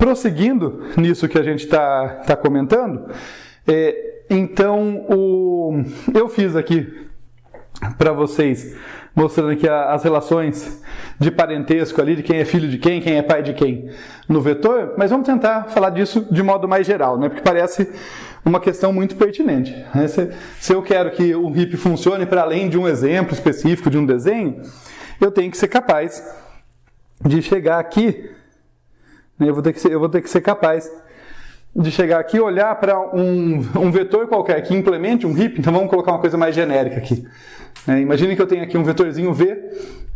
prosseguindo nisso que a gente está comentando, então eu fiz aqui para vocês, mostrando aqui as relações de parentesco ali, de quem é filho de quem é pai de quem no vetor, mas vamos tentar falar disso de modo mais geral, né? Porque parece uma questão muito pertinente, né? Se eu quero que o RIP funcione para além de um exemplo específico de um desenho, eu tenho que ser capaz de chegar aqui, né? Eu vou ter que ser capaz de chegar aqui e olhar para um vetor qualquer que implemente um RIP. Então vamos colocar uma coisa mais genérica aqui. Imagine que eu tenho aqui um vetorzinho V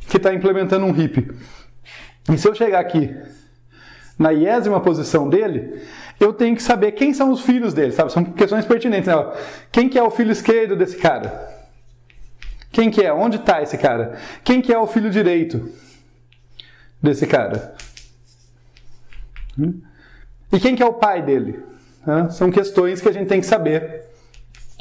que está implementando um RIP. E se eu chegar aqui na 10ª posição dele, eu tenho que saber quem são os filhos dele, sabe? São questões pertinentes, né? Quem que é o filho esquerdo desse cara? Quem que é? Onde está esse cara? Quem que é o filho direito desse cara? E quem que é o pai dele? São questões que a gente tem que saber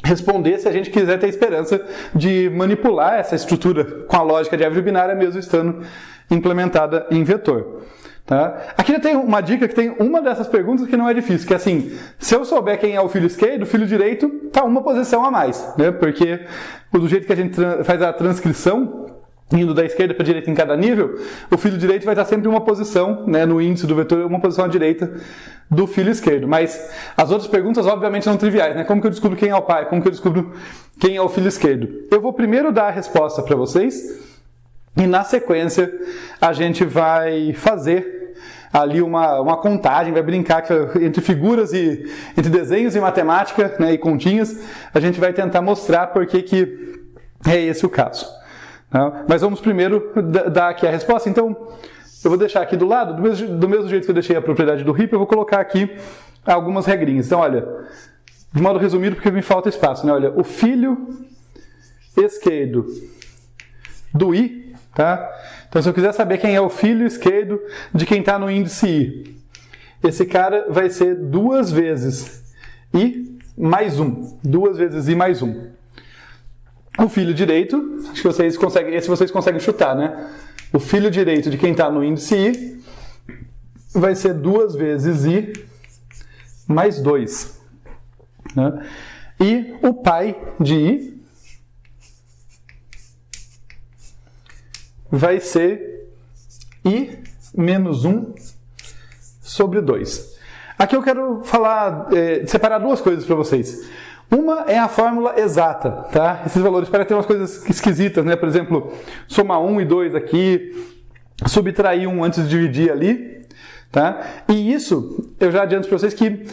responder se a gente quiser ter esperança de manipular essa estrutura com a lógica de árvore binária, mesmo estando implementada em vetor. Tá? Aqui já tem uma dica que tem uma dessas perguntas que não é difícil, que é assim, se eu souber quem é o filho esquerdo, o filho direito está uma posição a mais, né? Porque do jeito que a gente faz a transcrição, indo da esquerda para a direita em cada nível, o filho direito vai estar sempre uma posição, né, no índice do vetor, uma posição à direita do filho esquerdo. Mas as outras perguntas, obviamente, são triviais, né? Como que eu descubro quem é o pai? Como que eu descubro quem é o filho esquerdo? Eu vou primeiro dar a resposta para vocês e, na sequência, a gente vai fazer ali uma contagem, vai brincar entre figuras e entre desenhos e matemática, né, e continhas, a gente vai tentar mostrar por que é esse o caso. Mas vamos primeiro dar aqui a resposta. Então, eu vou deixar aqui do lado, do mesmo jeito que eu deixei a propriedade do RIP, eu vou colocar aqui algumas regrinhas. Então, olha, de modo resumido, porque me falta espaço, né? Olha, o filho esquerdo do I, tá? Então, se eu quiser saber quem é o filho esquerdo de quem está no índice I, esse cara vai ser 2 vezes I mais 1. 2 vezes I mais 1. O filho direito, acho que vocês conseguem chutar, né? O filho direito de quem está no índice I vai ser 2 vezes I mais 2. Né? E o pai de I vai ser I menos 1 sobre 2. Aqui eu quero separar 2 coisas para vocês. Uma é a fórmula exata, tá? Esses valores parecem ter umas coisas esquisitas, né? Por exemplo, somar 1 e 2 aqui, subtrair 1 antes de dividir ali, tá? E isso, eu já adianto para vocês que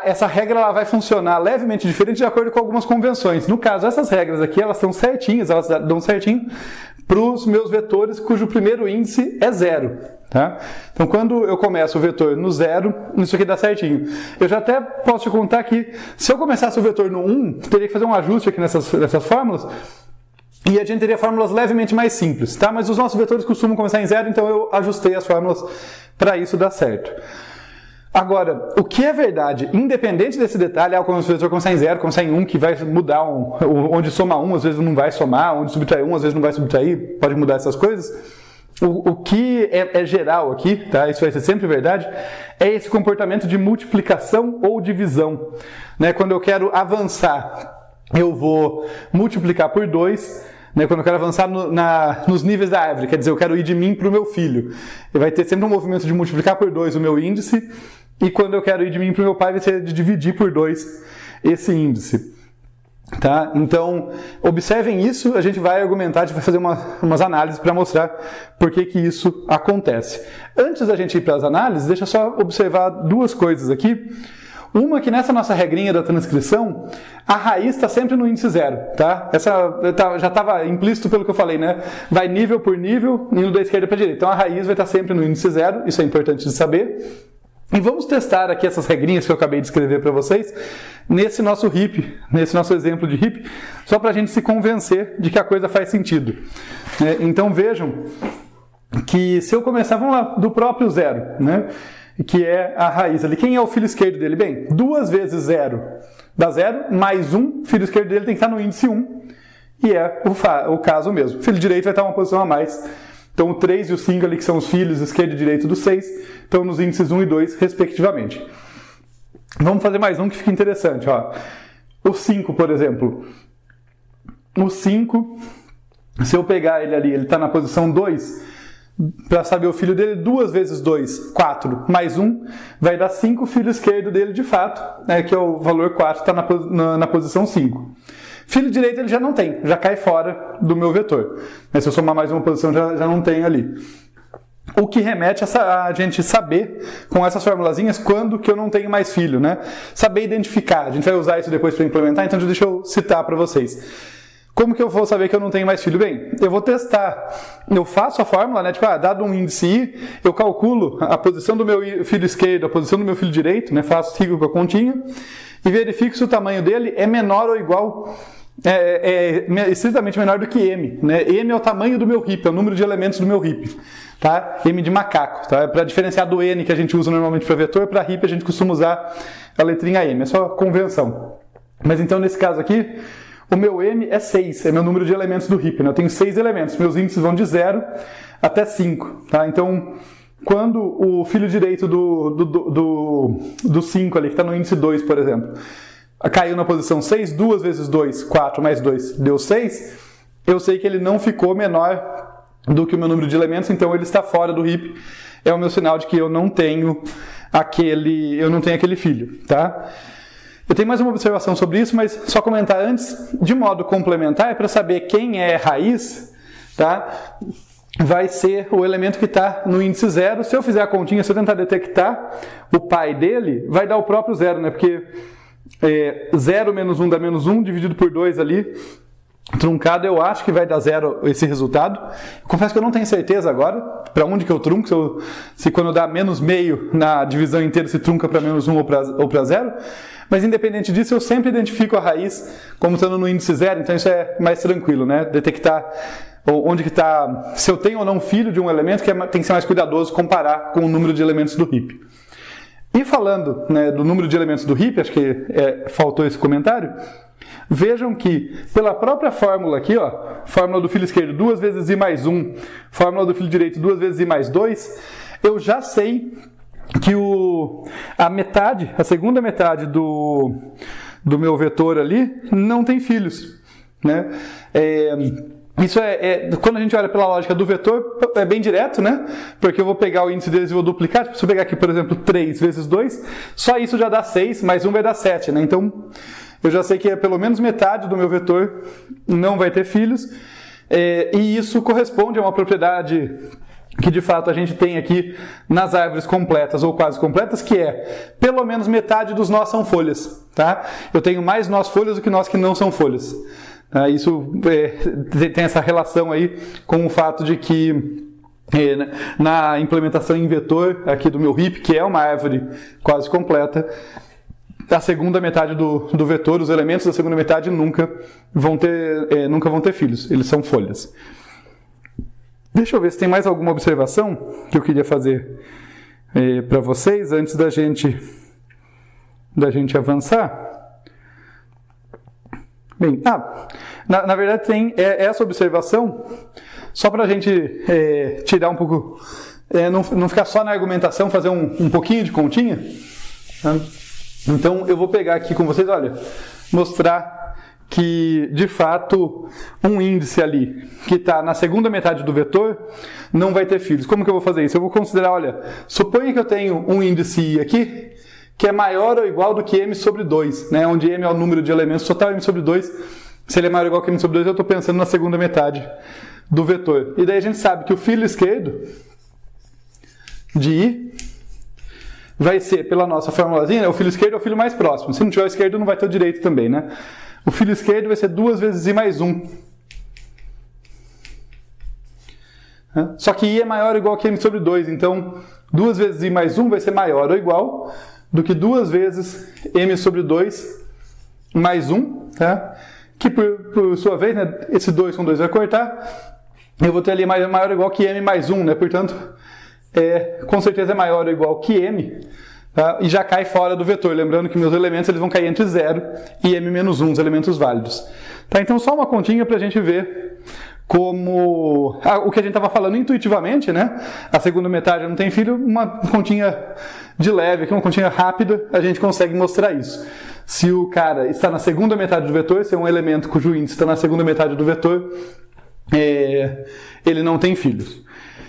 essa regra ela vai funcionar levemente diferente de acordo com algumas convenções. No caso, essas regras aqui, elas são certinhas, elas dão certinho para os meus vetores cujo primeiro índice é 0. Tá? Então, quando eu começo o vetor no 0, isso aqui dá certinho. Eu já até posso te contar que, se eu começasse o vetor no 1, teria que fazer um ajuste aqui nessas fórmulas, e a gente teria fórmulas levemente mais simples. Tá? Mas os nossos vetores costumam começar em 0, então eu ajustei as fórmulas para isso dar certo. Agora, o que é verdade, independente desse detalhe, quando o vetor começar em 0, começar em 1, que vai mudar, onde soma 1, às vezes não vai somar, onde subtrai 1, às vezes não vai subtrair, pode mudar essas coisas. O que é geral aqui, tá? Isso vai ser sempre verdade, é esse comportamento de multiplicação ou divisão. Né? Quando eu quero avançar, eu vou multiplicar por 2, né? Quando eu quero avançar nos níveis da árvore, quer dizer, eu quero ir de mim para o meu filho. Vai ter sempre um movimento de multiplicar por 2 o meu índice, e quando eu quero ir de mim para o meu pai, vai ser de dividir por 2 esse índice. Tá? Então, observem isso, a gente vai argumentar, a gente vai fazer umas análises para mostrar por que isso acontece. Antes da gente ir para as análises, deixa eu só observar 2 coisas aqui. Uma que nessa nossa regrinha da transcrição, a raiz está sempre no índice 0. Tá? Essa já estava implícito pelo que eu falei, né? Vai nível por nível, indo da esquerda para a direita. Então a raiz vai estar sempre no índice 0, isso é importante de saber. E vamos testar aqui essas regrinhas que eu acabei de escrever para vocês nesse nosso RIP, nesse nosso exemplo de RIP, só para a gente se convencer de que a coisa faz sentido. Então vejam que se eu começar, vamos lá, do próprio 0, né? Que é a raiz ali. Quem é o filho esquerdo dele? Bem, 2 vezes 0 dá 0, mais 1, filho esquerdo dele tem que estar no índice 1, e é o caso mesmo. O filho direito vai estar uma posição a mais Então o 3 e o 5 ali, que são os filhos esquerdo e direito do 6, estão nos índices 1 e 2, respectivamente. Vamos fazer mais um que fica interessante. Ó. O 5, por exemplo. O 5, se eu pegar ele ali, ele está na posição 2, para saber o filho dele, 2 vezes 2, 4, mais 1, vai dar 5 filho esquerdo dele de fato, né, que é o valor 4, está na posição 5. Filho direito ele já não tem, já cai fora do meu vetor. Mas se eu somar mais uma posição, já não tem ali. O que remete a gente saber, com essas formulazinhas, quando que eu não tenho mais filho, né? Saber identificar. A gente vai usar isso depois para implementar, então deixa eu citar para vocês. Como que eu vou saber que eu não tenho mais filho? Bem, eu vou testar. Eu faço a fórmula, né? Tipo, dado um índice I, eu calculo a posição do meu filho esquerdo, a posição do meu filho direito, né? Sigo com a continha e verifico se o tamanho dele é menor ou igual, estritamente menor do que M, né? M é o tamanho do meu heap, é o número de elementos do meu heap, tá? M de macaco, tá? Para diferenciar do N que a gente usa normalmente para vetor, para heap a gente costuma usar a letrinha M, é só convenção. Mas então nesse caso aqui, o meu M é 6, é meu número de elementos do heap, né? Eu tenho 6 elementos, meus índices vão de 0 até 5, tá? Então, quando o filho direito do 5 ali, que está no índice 2, por exemplo, caiu na posição 6, 2 vezes 2, 4 mais 2, deu 6, eu sei que ele não ficou menor do que o meu número de elementos, então ele está fora do heap, é o meu sinal de que eu não tenho aquele filho, tá? Eu tenho mais uma observação sobre isso, mas só comentar antes, de modo complementar, para saber quem é raiz, tá? Vai ser o elemento que está no índice 0. Se eu fizer a continha, se eu tentar detectar o pai dele, vai dar o próprio 0, né? Porque 0 menos 1 dá menos 1, dividido por 2 ali, truncado, eu acho que vai dar 0 esse resultado. Confesso que eu não tenho certeza agora para onde que eu trunco, se quando eu dar menos meio na divisão inteira se trunca para menos 1 ou para 0. Mas independente disso, eu sempre identifico a raiz como estando no índice 0, então isso é mais tranquilo, né? Detectar onde que está, se eu tenho ou não filho de um elemento, que tem que ser mais cuidadoso comparar com o número de elementos do heap. E falando, né, do número de elementos do heap, acho que faltou esse comentário, vejam que pela própria fórmula aqui, ó, fórmula do filho esquerdo 2 vezes I mais 1, fórmula do filho direito 2 vezes I mais 2, eu já sei que a segunda metade do meu vetor ali não tem filhos, né? Isso quando a gente olha pela lógica do vetor, é bem direto, né? Porque eu vou pegar o índice deles e vou duplicar. Tipo, se eu pegar aqui, por exemplo, 3 vezes 2, só isso já dá 6, mais 1 vai dar 7, né? Então, eu já sei que pelo menos metade do meu vetor não vai ter filhos. E isso corresponde a uma propriedade que de fato a gente tem aqui nas árvores completas ou quase completas, que é pelo menos metade dos nós são folhas, tá? Eu tenho mais nós folhas do que nós que não são folhas. Isso tem essa relação aí com o fato de que na implementação em vetor aqui do meu heap, que é uma árvore quase completa, a segunda metade do vetor, os elementos da segunda metade nunca vão ter filhos, eles são folhas. Deixa eu ver se tem mais alguma observação que eu queria fazer para vocês antes da gente avançar. Bem, na verdade tem essa observação, só para a gente tirar um pouco, não ficar só na argumentação, fazer um pouquinho de continha. Tá? Então eu vou pegar aqui com vocês, olha, mostrar que, de fato, um índice ali, que está na segunda metade do vetor, não vai ter filhos. Como que eu vou fazer isso? Eu vou considerar, olha, suponha que eu tenho um índice I aqui, que é maior ou igual do que M sobre 2, né? Onde M é o número de elementos total, M sobre 2, se ele é maior ou igual que M sobre 2, eu estou pensando na segunda metade do vetor. E daí a gente sabe que o filho esquerdo de I vai ser, pela nossa formulazinha, o filho esquerdo é o filho mais próximo. Se não tiver o esquerdo, não vai ter o direito também, né? O filho esquerdo vai ser 2 vezes I mais 1. Só que I é maior ou igual que M sobre 2, então 2 vezes I mais 1 vai ser maior ou igual do que 2 vezes M sobre 2 mais 1, tá? Que por sua vez, né, esse 2 com 2 vai cortar, eu vou ter ali maior ou igual que M mais 1, né? Portanto, com certeza é maior ou igual que M, tá? E já cai fora do vetor, lembrando que meus elementos eles vão cair entre 0 e M menos 1, os elementos válidos. Tá? Então só uma continha para a gente ver como o que a gente estava falando intuitivamente, né? A segunda metade não tem filho, uma continha de leve, uma continha rápida, a gente consegue mostrar isso. Se o cara está na segunda metade do vetor, se é um elemento cujo índice está na segunda metade do vetor, ele não tem filhos.